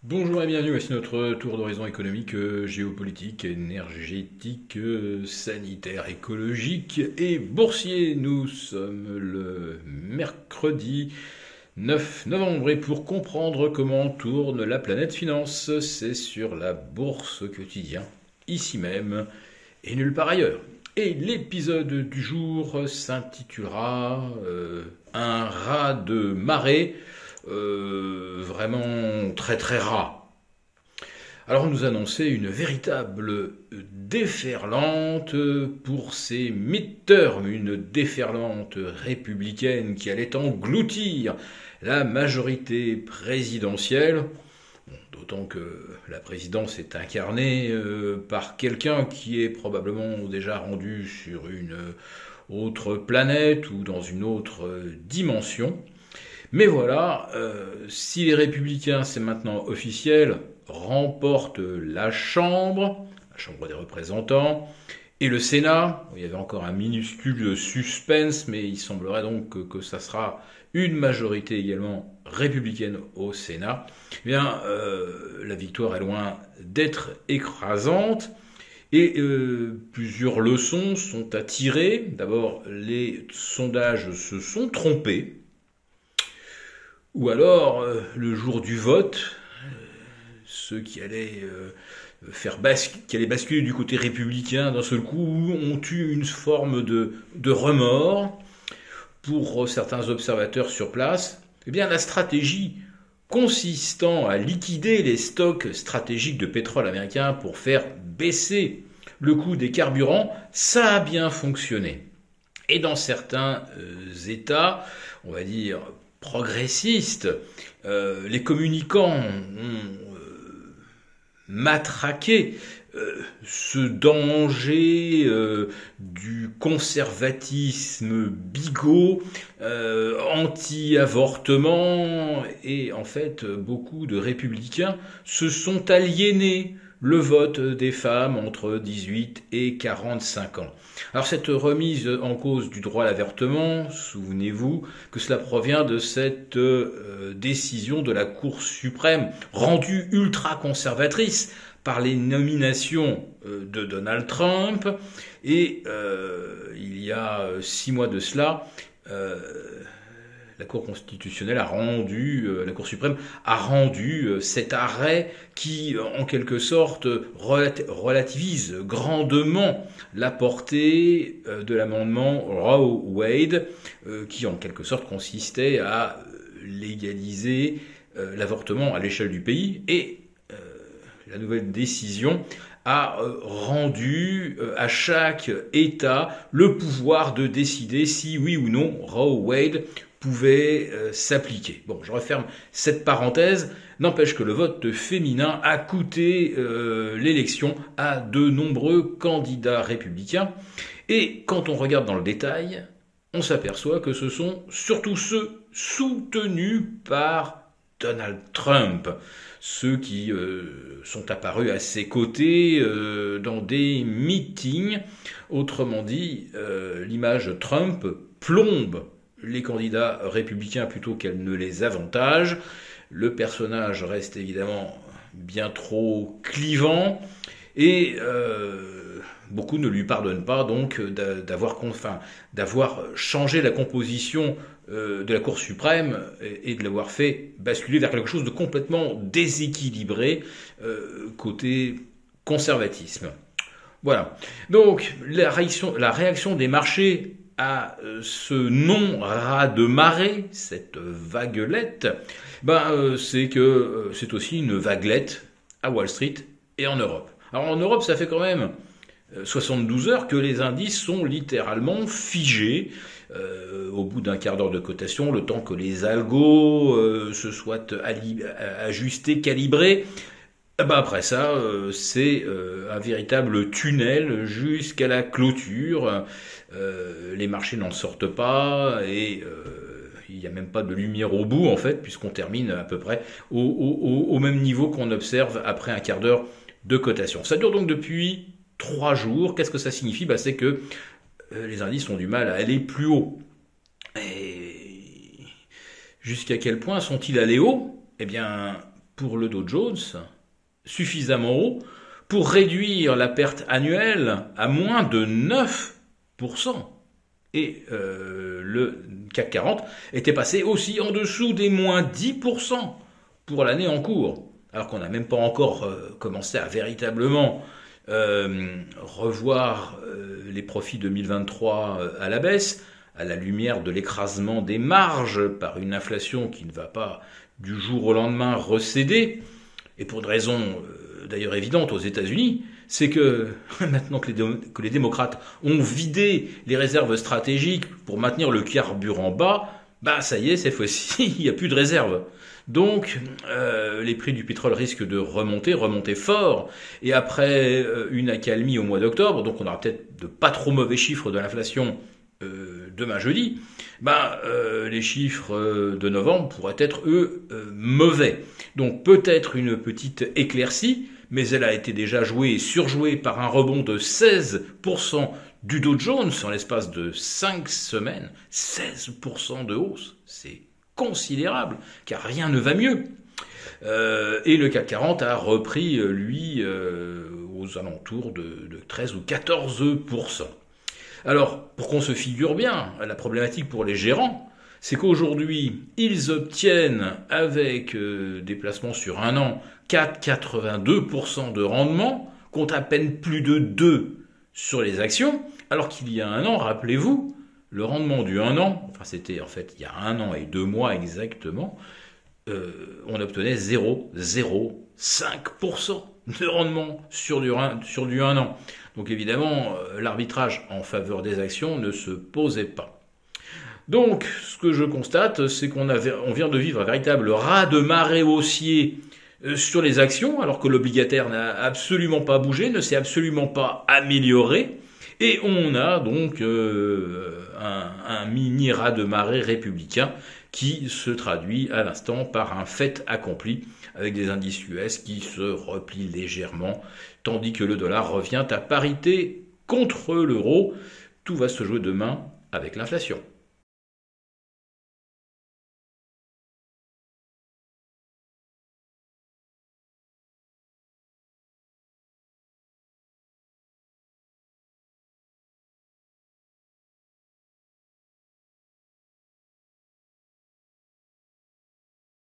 Bonjour et bienvenue, voici notre tour d'horizon économique, géopolitique, énergétique, sanitaire, écologique et boursier. Nous sommes le mercredi 9 novembre et pour comprendre comment tourne la planète finance, c'est sur la bourse quotidien, ici même et nulle part ailleurs. Et l'épisode du jour s'intitulera Un raz de marée vraiment très très ras. Alors on nous annonçait une véritable déferlante pour ces midterms, une déferlante républicaine qui allait engloutir la majorité présidentielle. D'autant que la présidence est incarnée par quelqu'un qui est probablement déjà rendu sur une autre planète ou dans une autre dimension. Mais voilà, si les républicains, c'est maintenant officiel, remportent la Chambre des représentants, et le Sénat, il y avait encore un minuscule suspense, mais il semblerait donc que ça sera une majorité également républicaine au Sénat, eh bien, la victoire est loin d'être écrasante. Et plusieurs leçons sont à tirer. D'abord, les sondages se sont trompés. Ou alors, le jour du vote, ceux qui allaient qui allaient basculer du côté républicain d'un seul coup ont eu une forme de remords. Pour certains observateurs sur place, eh bien la stratégie consistant à liquider les stocks stratégiques de pétrole américain pour faire baisser le coût des carburants, ça a bien fonctionné. Et dans certains États, on va dire progressistes, les communicants ont matraqué ce danger du conservatisme bigot, anti-avortement, et en fait beaucoup de républicains se sont aliénés le vote des femmes entre 18 et 45 ans. Alors cette remise en cause du droit à l'avortement, souvenez-vous que cela provient de cette décision de la Cour suprême rendue ultra-conservatrice par les nominations de Donald Trump. Et il y a 6 mois de cela, la Cour constitutionnelle a rendu, la Cour suprême a rendu cet arrêt qui, en quelque sorte, relativise grandement la portée de l'amendement Roe-Wade, qui, en quelque sorte, consistait à légaliser l'avortement à l'échelle du pays. Et la nouvelle décision a rendu à chaque État le pouvoir de décider si oui ou non Roe-Wade pouvait s'appliquer. Bon, je referme cette parenthèse. N'empêche que le vote féminin a coûté l'élection à de nombreux candidats républicains. Et quand on regarde dans le détail, on s'aperçoit que ce sont surtout ceux soutenus par Donald Trump, ceux qui sont apparus à ses côtés dans des meetings. Autrement dit, l'image Trump plombe les candidats républicains plutôt qu'elle ne les avantage. Le personnage reste évidemment bien trop clivant et beaucoup ne lui pardonnent pas donc d'avoir changé la composition de la Cour suprême et de l'avoir fait basculer vers quelque chose de complètement déséquilibré côté conservatisme. Voilà. Donc la réaction des marchés à ce non-raz de marée, cette vaguelette, c'est que c'est aussi une vaguelette à Wall Street et en Europe. Alors en Europe, ça fait quand même 72 heures que les indices sont littéralement figés au bout d'un quart d'heure de cotation, le temps que les algos se soient ajustés, calibrés. Après ça, c'est un véritable tunnel jusqu'à la clôture. Les marchés n'en sortent pas et il n'y a même pas de lumière au bout en fait, puisqu'on termine à peu près au même niveau qu'on observe après un quart d'heure de cotation. Ça dure donc depuis 3 jours. Qu'est-ce que ça signifie ? C'est que les indices ont du mal à aller plus haut. Et jusqu'à quel point sont-ils allés haut ? Eh bien, pour le Dow Jones, suffisamment haut pour réduire la perte annuelle à moins de 9%. Et le CAC 40 était passé aussi en dessous des moins 10% pour l'année en cours. Alors qu'on n'a même pas encore commencé à véritablement revoir les profits 2023 à la baisse, à la lumière de l'écrasement des marges par une inflation qui ne va pas du jour au lendemain recéder, et pour une raison d'ailleurs évidente aux États-Unis, c'est que maintenant que les démocrates ont vidé les réserves stratégiques pour maintenir le carburant bas, bah ça y est, cette fois-ci, il n'y a plus de réserves. Donc, les prix du pétrole risquent de remonter fort. Et après une accalmie au mois d'octobre, donc on aura peut-être de pas trop mauvais chiffres de l'inflation demain jeudi, les chiffres de novembre pourraient être, eux, mauvais. Donc peut-être une petite éclaircie, mais elle a été déjà jouée et surjouée par un rebond de 16% du Dow Jones en l'espace de 5 semaines. 16% de hausse, c'est considérable, car rien ne va mieux. Et le CAC 40 a repris, lui, aux alentours de 13 ou 14%. Alors, pour qu'on se figure bien, la problématique pour les gérants, c'est qu'aujourd'hui, ils obtiennent, avec des placements sur un an, 4,82% de rendement, compte à peine plus de 2 sur les actions, alors qu'il y a un an, rappelez-vous, le rendement du 1 an, enfin c'était en fait il y a 1 an et 2 mois exactement, on obtenait 0,05% de rendement sur du 1 an. Donc évidemment, l'arbitrage en faveur des actions ne se posait pas. Donc, ce que je constate, c'est qu'on vient de vivre un véritable raz-de-marée haussier sur les actions, alors que l'obligataire n'a absolument pas bougé, ne s'est absolument pas amélioré, et on a donc un mini raz-de-marée républicain qui se traduit à l'instant par un fait accompli, avec des indices US qui se replient légèrement, tandis que le dollar revient à parité contre l'euro. Tout va se jouer demain avec l'inflation.